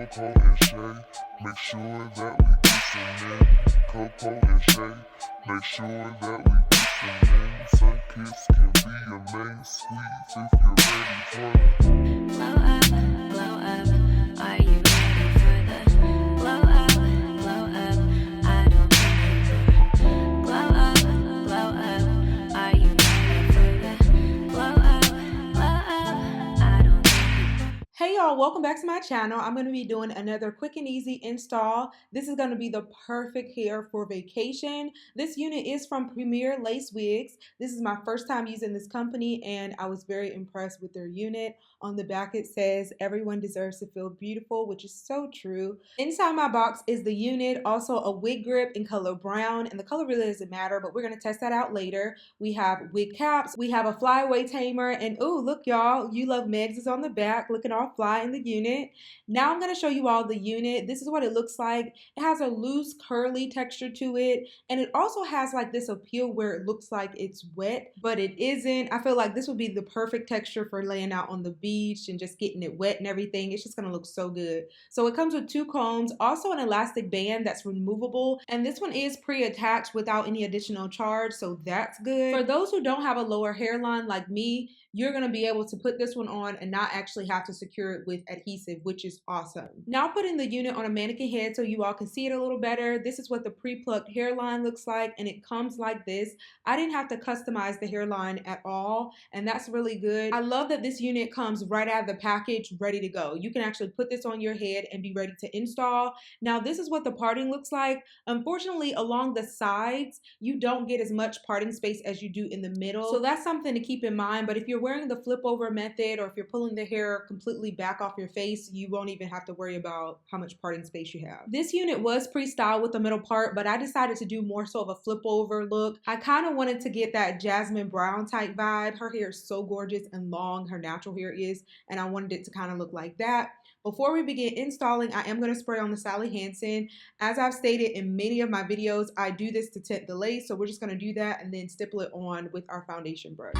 Coco and Shay, make sure that we get some in. Coco and Shay, make sure that we get some in. Sun kiss can be your main squeeze if you're ready for the blow up, blow up. Are you ready for the blow up, blow up? I don't think you do. Blow up, blow up. Are you ready for the blow up, blow up? I don't think you do. Hey y'all, welcome back to my channel. I'm going to be doing another quick and easy install. This is going to be the perfect hair for vacation. This unit is from Premier Lace Wigs. This is my first time using this company and I was very impressed with their unit. On the back it says, everyone deserves to feel beautiful, which is so true. Inside my box is the unit, also a wig grip in color brown, and the color really doesn't matter, but we're going to test that out later. We have wig caps, we have a flyaway tamer, and oh look y'all, You Love Megs is on the back looking all fly in the unit. Now I'm going to show you all the unit. This is what it looks like. It has a loose curly texture to it, and it also has like this appeal where it looks like it's wet, but it isn't. I feel like this would be the perfect texture for laying out on the beach and just getting it wet and everything. It's just going to look so good. So it comes with 2 combs, also an elastic band that's removable, and this one is pre-attached without any additional charge, so that's good. For those who don't have a lower hairline like me, you're going to be able to put this one on and not actually have to secure it with adhesive, which is awesome. Now putting the unit on a mannequin head so you all can see it a little better. This is what the pre-plucked hairline looks like, and it comes like this. I didn't have to customize the hairline at all, and that's really good. I love that this unit comes right out of the package ready to go. You can actually put this on your head and be ready to install. Now this is what the parting looks like. Unfortunately, along the sides, you don't get as much parting space as you do in the middle. So that's something to keep in mind, but if you're wearing the flip over method or if you're pulling the hair completely back off your face, you won't even have to worry about how much parting space you have. This unit was pre-styled with the middle part, but I decided to do more so of a flip over look. I kind of wanted to get that Jasmine Brown type vibe. Her hair is so gorgeous and long, her natural hair is, and I wanted it to kind of look like that. Before we begin installing, I am going to spray on the Sally Hansen. As I've stated in many of my videos, I do this to tint the lace, so we're just going to do that and then stipple it on with our foundation brush.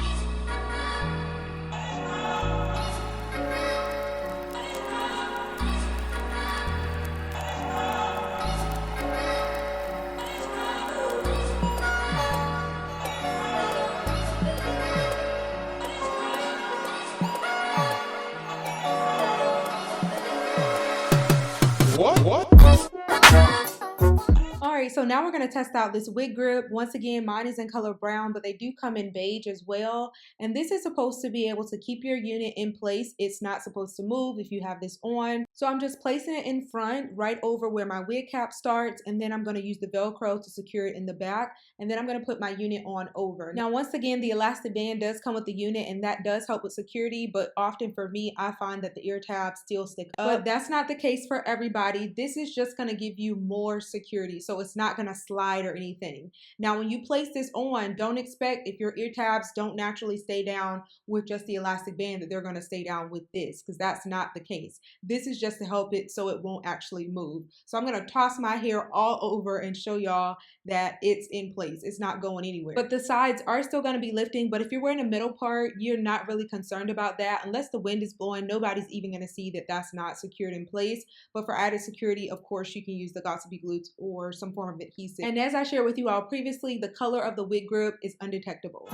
Alright, so now we're going to test out this wig grip. Once again, mine is in color brown, but they do come in beige as well. And this is supposed to be able to keep your unit in place. It's not supposed to move if you have this on. So I'm just placing it in front, right over where my wig cap starts, and then I'm going to use the Velcro to secure it in the back. And then I'm going to put my unit on over. Now, once again, the elastic band does come with the unit, and that does help with security, but often for me, I find that the ear tabs still stick up. But that's not the case for everybody. This is just going to give you more security, so it's not going to slide or anything. Now, when you place this on, don't expect, if your ear tabs don't naturally stay down with just the elastic band, that they're going to stay down with this, because that's not the case. This is just to help it so it won't actually move. So I'm going to toss my hair all over and show y'all that it's in place. It's not going anywhere. But the sides are still going to be lifting, but if you're wearing a middle part, you're not really concerned about that. Unless the wind is blowing, nobody's even going to see that that's not secured in place. But for added security, of course, you can use the Gossipy glutes or some form of adhesive. And as I shared with you all previously, the color of the wig grip is undetectable.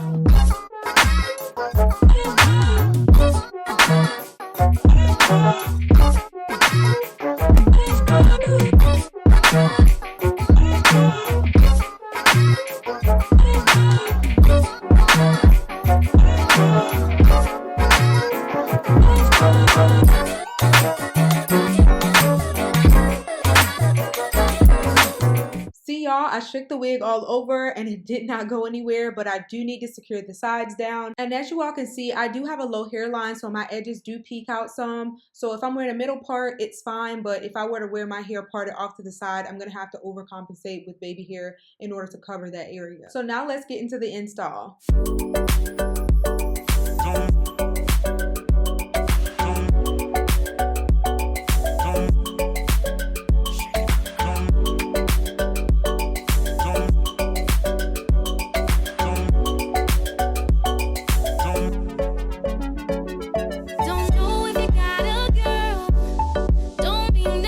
I shook the wig all over and it did not go anywhere, but I do need to secure the sides down. And as you all can see, I do have a low hairline, so my edges do peek out some. So if I'm wearing a middle part, it's fine, but if I were to wear my hair parted off to the side, I'm going to have to overcompensate with baby hair in order to cover that area. So now let's get into the install. Don't know if you got a girl. Don't mean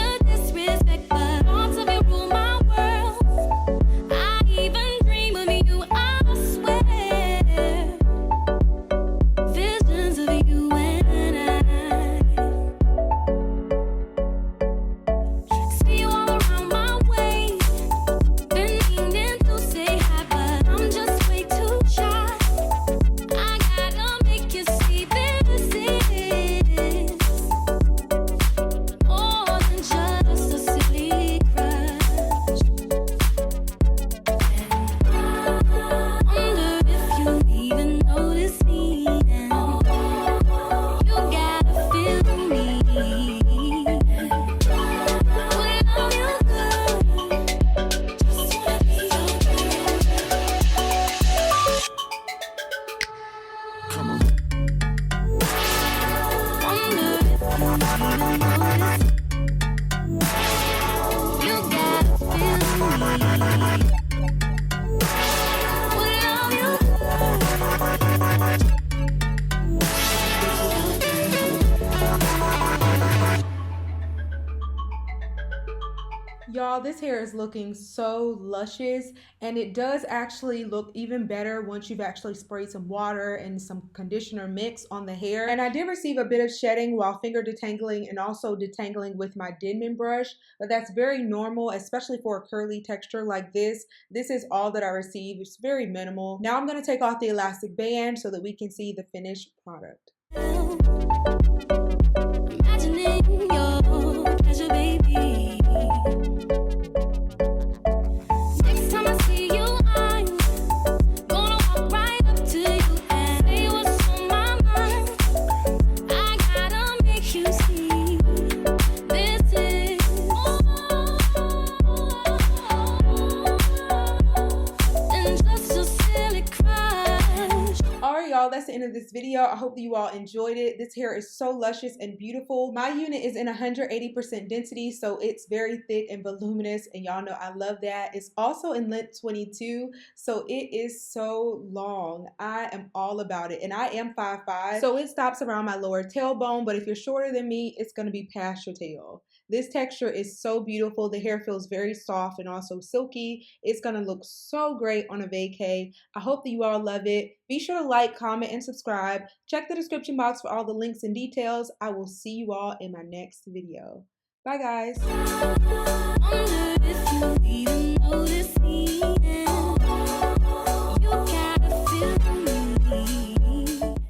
Y'all, this hair is looking so luscious, and it does actually look even better once you've actually sprayed some water and some conditioner mix on the hair. And I did receive a bit of shedding while finger detangling and also detangling with my Denman brush, but that's very normal, especially for a curly texture like this. This is all that I received. It's very minimal. Now I'm going to take off the elastic band so that we can see the finished product. Imagining your pleasure, baby. Next time I see you, I'm gonna walk right up to you and say what's on my mind. I gotta make you see this is and just a silly crush. Alright, y'all, that's the end of this video. I hope that you all enjoyed it. This hair is so luscious and beautiful. My unit is in 180% density, so it's very thick and voluminous, and y'all know I love that. It's also in length 22, so it is so long. I am all about it, and I am 5'5", so it stops around my lower tailbone, but if you're shorter than me, it's going to be past your tail. This texture is so beautiful. The hair feels very soft and also silky. It's going to look so great on a vacay. I hope that you all love it. Be sure to like, comment, and subscribe. Check the description box for all the links and details. I will see you all in my next video. Bye, guys. Wonder if you even notice me.